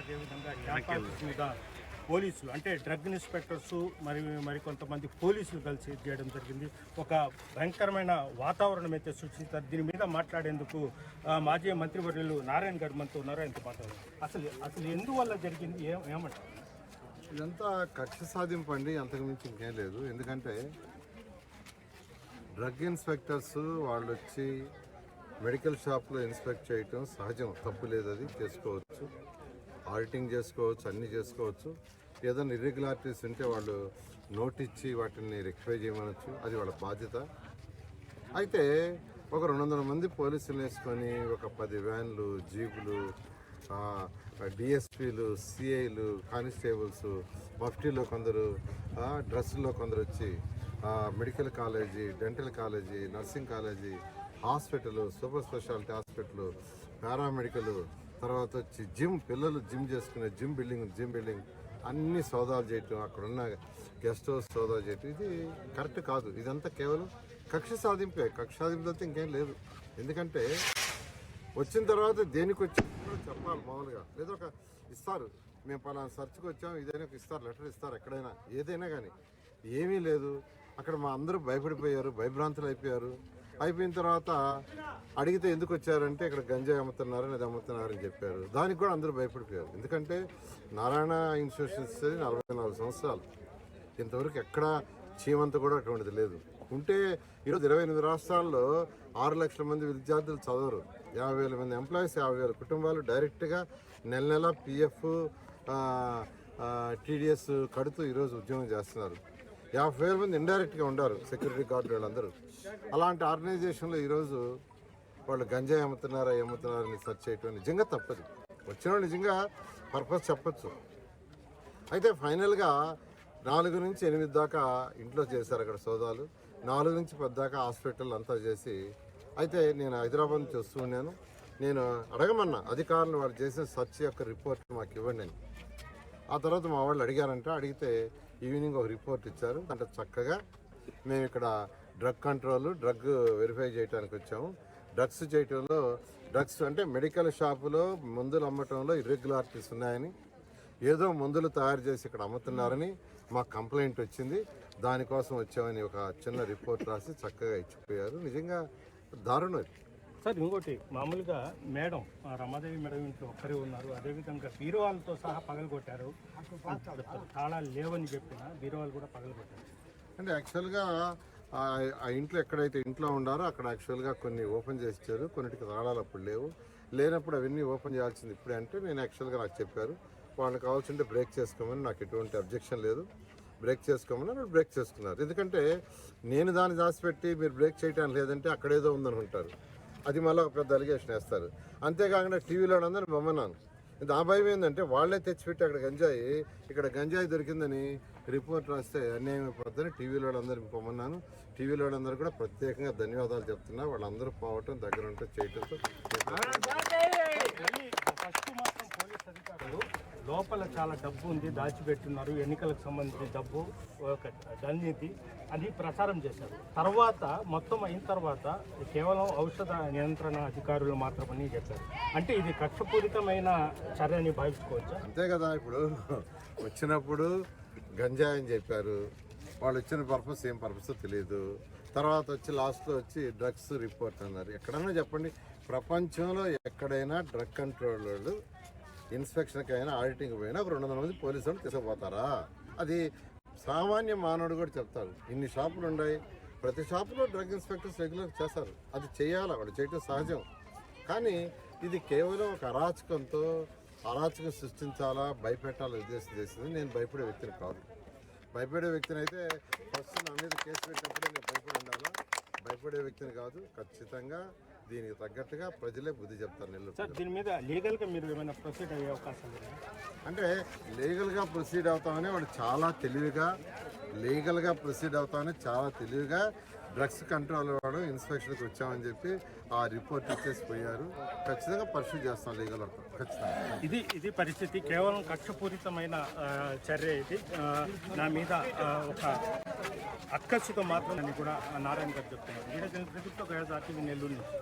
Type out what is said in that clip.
అదేవిధంగా క్యాంపస్ మీద పోలీసులు అంటే డ్రగ్ ఇన్స్పెక్టర్స్ మరికొంతమంది పోలీసులు కలిసి చేయడం జరిగింది. ఒక భయంకరమైన వాతావరణం అయితే సృష్టిస్తారు. దీని మీద మాట్లాడేందుకు మాజీ మంత్రివర్యులు నారాయణ గారు మనతో ఉన్నారు. ఆయనతో మాట్లాడారు. అసలు ఎందువల్ల జరిగింది ఏమంటారు? ఇదంతా కక్ష సాధింపు అండి, అంతకుమించి ఇంకేం లేదు. ఎందుకంటే డ్రగ్ ఇన్స్పెక్టర్స్ వాళ్ళు వచ్చి మెడికల్ షాప్లో ఇన్స్పెక్ట్ చేయటం సహజం, తప్పు లేదు, అది చేసుకోవచ్చు, ఆడిటింగ్ చేసుకోవచ్చు, అన్నీ చేసుకోవచ్చు. ఏదైనా ఇర్రెగ్యులారిటీస్ ఉంటే వాళ్ళు నోట్ ఇచ్చి వాటిని రెక్టిఫై చేయమనొచ్చు, అది వాళ్ళ బాధ్యత. అయితే ఒక 200 మంది పోలీసులు వేసుకొని ఒక 10 వ్యాన్లు, జీపులు, డిఎస్పీలు, సిఐలు, కానిస్టేబుల్స్, మఫ్టీలో కొందరు, డ్రెస్సుల్లో కొందరు వచ్చి medical college, dental college, nursing college, hospital, super speciality hospital, paramedical, తర్వాత వచ్చి జిమ్, పిల్లలు జిమ్ చేసుకునే జిమ్ బిల్డింగ్ అన్ని సోదాలు చేయటం, అక్కడున్న గెస్ట్ హౌస్ సోదాలు చేయటం, ఇది కరెక్ట్ కాదు. ఇదంతా కేవలం కక్ష సాధింపే. కక్ష సాధింపు అయితే ఇంకేం లేదు. ఎందుకంటే వచ్చిన తర్వాత దేనికి వచ్చి చెప్పాలి మామూలుగా. లేదా ఒక ఇస్తారు, మేము పలానా సర్చ్కి వచ్చాం, ఇదైనా ఇస్తారు, లెటర్ ఇస్తారు, ఎక్కడైనా ఏదైనా కానీ. ఏమీ లేదు. అక్కడ మా అందరూ భయపడిపోయారు, భయభ్రాంతులు అయిపోయిన తర్వాత అడిగితే ఎందుకు వచ్చారంటే ఇక్కడ గంజాయి అమ్ముతున్నారని, అది అమ్ముతున్నారని చెప్పారు. దానికి కూడా అందరూ భయపడిపోయారు. ఎందుకంటే నారాయణ ఇన్స్టిట్యూషన్స్ 44 సంవత్సరాలు, ఇంతవరకు ఎక్కడా చీమంత కూడా అటువంటిది లేదు. ఉంటే ఈరోజు 28 రాష్ట్రాల్లో 6 లక్షల మంది విద్యార్థులు చదవరు, 50,000 మంది ఎంప్లాయీస్, 50,000 కుటుంబాలు డైరెక్ట్గా నెల పిఎఫ్, టీడీఎస్ కడుతూ ఈరోజు ఉద్యోగం చేస్తున్నారు. 50,000 మంది ఇండైరెక్ట్గా ఉండారు, సెక్యూరిటీ గార్డు వాళ్ళందరూ. అలాంటి ఆర్గనైజేషన్లో ఈరోజు వాళ్ళు గంజాయి అమ్ముతున్నారని సెర్చ్ చేయటం నిజంగా తప్పదు. వచ్చిన వాళ్ళు నిజంగా పర్పస్ చెప్పచ్చు. అయితే ఫైనల్గా 4 నుంచి 8 దాకా ఇంట్లో చేశారు అక్కడ సోదాలు, 4 నుంచి 10 దాకా హాస్పిటల్ అంతా చేసి. అయితే నేను హైదరాబాద్ నుంచి వస్తున్నాను, నేను అడగమన్నా అధికారులు వాళ్ళు చేసిన సెర్చ్ యొక్క రిపోర్ట్ మాకు ఇవ్వండి అని. ఆ తర్వాత మా వాళ్ళు అడిగితే ఈవినింగ్ ఒక రిపోర్ట్ ఇచ్చారు. అంటే చక్కగా మేము ఇక్కడ డ్రగ్ కంట్రోల్, డ్రగ్ వెరిఫై చేయడానికి వచ్చాము. డ్రగ్స్ అంటే మెడికల్ షాపులో మందులు అమ్మటంలో ఇర్రెగ్యులారిటీస్ ఉన్నాయని, ఏదో మందులు తయారు చేసి ఇక్కడ అమ్ముతున్నారని మాకు కంప్లైంట్ వచ్చింది. దానికోసం వచ్చామని ఒక చిన్న రిపోర్ట్ రాసి చక్కగా ఇచ్చిపోయారు. నిజంగా దారుణం సార్. ఇంకోటి, మామూలుగా మేడం రమాదేవి మేడం ఇంట్లో ఒక్కరే ఉన్నారు. అదేవిధంగా బీరువాలతో సహా పగలగొట్టారు. తాళాలు లేవని చెప్పిన బీరువాలు కూడా పగలగొట్టారు. అంటే యాక్చువల్గా ఆ ఇంట్లో ఎక్కడైతే ఇంట్లో ఉండారో అక్కడ యాక్చువల్గా కొన్ని ఓపెన్ చేసి ఇచ్చారు, కొన్నిటికి తాళాలు అప్పుడు లేనప్పుడు అవన్నీ ఓపెన్ చేయాల్సింది ఇప్పుడే. అంటే నేను యాక్చువల్గా నాకు చెప్పారు, వాళ్ళకి కావాల్సింటే బ్రేక్ చేసుకోమని. నాకు ఎటువంటి అబ్జెక్షన్ లేదు, బ్రేక్ చేసుకోమని. వాళ్ళు బ్రేక్ చేసుకున్నారు. ఎందుకంటే నేను దాన్ని దాచిపెట్టి మీరు బ్రేక్ చేయడానికి లేదంటే అక్కడేదో ఉందనుకుంటారు, అది మళ్ళీ ఒక పెద్ద అలిగేషన్ వేస్తారు. అంతేకాకుండా టీవీలో అందరూ బొమ్మన్నాను. ఆ భయం ఏంటంటే వాళ్ళే తెచ్చిపెట్టి అక్కడ ఇక్కడ గంజాయి దొరికిందని రిపోర్ట్ రాస్తే అన్యాయం అయిపోద్దని టీవీలో అందరూ పొమ్మన్నాను. టీవీలో అందరూ కూడా ప్రత్యేకంగా ధన్యవాదాలు చెప్తున్నా. వాళ్ళందరూ పోవటం, దగ్గర ఉంటే చేయటంతో. ఫస్ట్ మాత్రం పోలీస్ అధికారులు లోపల చాలా డబ్బు ఉంది, దాచిపెట్టున్నారు, ఎన్నికలకు సంబంధించి డబ్బు, అవినీతి అని ప్రచారం చేశారు. తర్వాత మొత్తం అయిన తర్వాత కేవలం ఔషధ నియంత్రణ అధికారులు మాత్రమని చెప్పారు. అంటే ఇది కక్షపూరితమైన చర్యని భావించుకోవచ్చా? అంతే కదా. ఇప్పుడు వచ్చినప్పుడు గంజాయి అని చెప్పారు, వాళ్ళు వచ్చిన పర్పస్ ఏం పర్పస్ తెలియదు. తర్వాత వచ్చి లాస్ట్లో వచ్చి డ్రగ్స్ రిపోర్ట్ అన్నారు. ఎక్కడన్నా చెప్పండి, ప్రపంచంలో ఎక్కడైనా డ్రగ్ కంట్రోల్ వాళ్ళు ఇన్స్పెక్షన్కి అయినా ఆడిటింగ్ పోయినా ఒక 200 మంది పోలీసులు తీసుకుపోతారా? అది సామాన్య మానవుడు కూడా చెప్తారు. ఇన్ని షాపులు ఉన్నాయి, ప్రతి షాపులో డ్రగ్ ఇన్స్పెక్టర్స్ రెగ్యులర్ చేస్తారు. అది చేయాలా, వాళ్ళు చేయటం సహజం. కానీ ఇది కేవలం ఒక అరాచకం సృష్టించాలా, భయపెట్టాలని ఉద్దేశం చేసింది. నేను భయపడే వ్యక్తిని కాదు. భయపడే వ్యక్తిని అయితే ఫస్ట్ నా మీద కేసు పెట్టినప్పుడే నేను భయపడి ఉండాలా. భయపడే వ్యక్తిని కాదు. ఖచ్చితంగా దీనికి తగ్గట్టుగా ప్రజలే బుద్ధి చెప్తారు. నెల్లూరు దీని మీద లీగల్గా మీరు ఏమైనా ప్రొసీడ్ అయ్యే అవకాశం ఉంది? అంటే లీగల్గా ప్రొసీడ్ అవుతామని వాడు చాలా తెలివిగా డ్రగ్స్ కంట్రోల్ వాడు ఇన్స్పెక్షన్కి వచ్చామని చెప్పి ఆ రిపోర్ట్ ఇచ్చేసి పోయారు. ఖచ్చితంగా పర్సూ చేస్తాం లీగల్ వర్క్ ఖచ్చితంగా. ఇది పరిస్థితి. కేవలం కక్షపూరితమైన చర్య ఇది. నా మీద ఒక అక్కసుతో మాత్రం అని కూడా నారాయణ గారు చెప్తున్నారు. నెల్లూరు నుంచి.